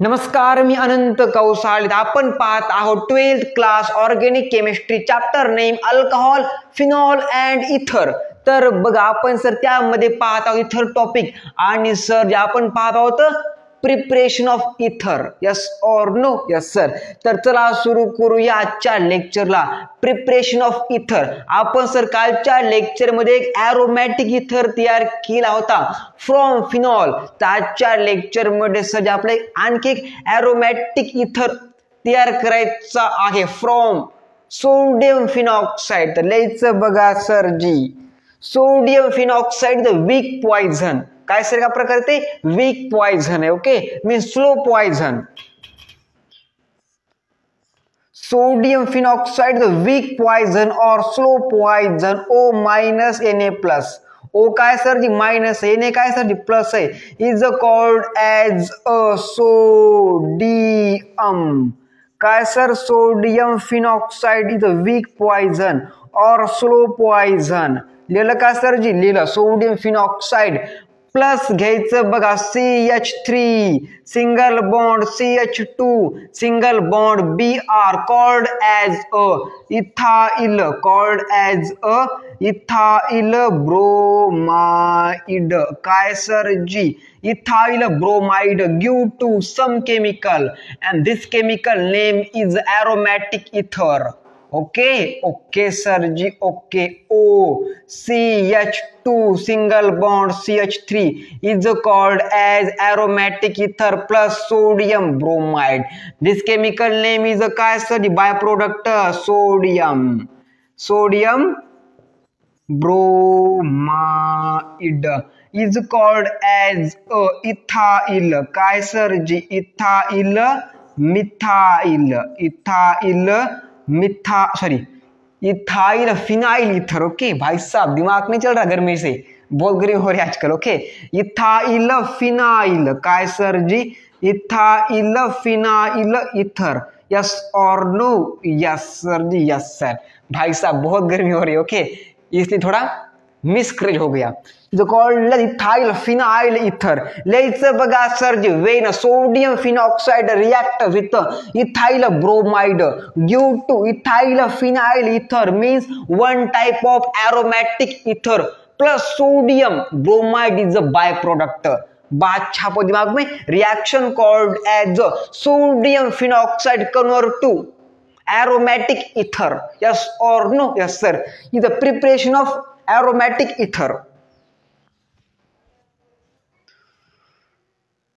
नमस्कार, मी अनंत कौसाळी. आपण पाहत आहोत 12th class organic chemistry chapter name alcohol, phenol and इथर. तर बघा आपण सर त्यामध्ये पाहत आहोत इथर टॉपिक आणि सर जे आपण पाहत आहोत preparation of ether. Yes or no? Yes sir. तर चला सुरू करूया आजच्या लेक्चरला. प्रिपरेशन ऑफ इथर. आपण सर कालच्या लेक्चरमध्ये एक एरोमॅटिक इथर तयार केला होता फ्रॉम फिनॉल. तर आजच्या लेक्चरमध्ये सर आपले आणखी एक एरोमॅटिक इथर तयार करायचा आहे फ्रॉम सोडियम फिनॉक्साइड. तर लिहायचं बघा sir ji sodium phenoxide the weak poison. काय सर का प्रकार ते वीक पॉइझन आहे. Okay, mean slow poison. Sodium phenoxide the weak poison और slow poison O minus Na+. O काय सर जी माइनस आहे, Na काय सर जी प्लस आहे. Is called as a sodium. काय sir sodium phenoxide is a weak poison और slow poison. लिहिलं का sir जी? लिहिलं. सोडियम फिनॉक्साइड प्लस घ्यायचं बघा CH3 single bond CH2 single bond Br called as a ethyl. Called as a ethyl bromide. काय sir ji? Ethyl bromide give to some chemical and this chemical name is aromatic ether. Okay okay sir ji. Okay. O CH2 single bond CH3 is called as aromatic ether plus sodium bromide. This chemical name is काय sir ji? byproduct sodium bromide is called as ethyl. काय sir ji? ethyl ethyl phenyl ether. Okay भाई साहब, दिमाग नहीं चल रहा गर्मी से, बहुत गर्मी हो रही है आजकल. Okay, ethyl phenyl. काय sir ji? Ethyl phenyl ether. Yes और no? Yes sir ji. Yes sir. भाई साहब बहुत गर्मी हो रही है. ओके, इसलिए थोड़ा मिसक्रेज हो गया. Called ethyl phenyl ether. लिहायचं बघा sir ji when sodium phenoxide react with ethyl bromide give to ethyl phenyl ether means one type of aromatic ether plus sodium bromide is a byproduct. बात छापो दिमाग में. Reaction called as sodium phenoxide convert to aromatic ether. Yes or no? Yes sir. Is the preparation of aromatic ether.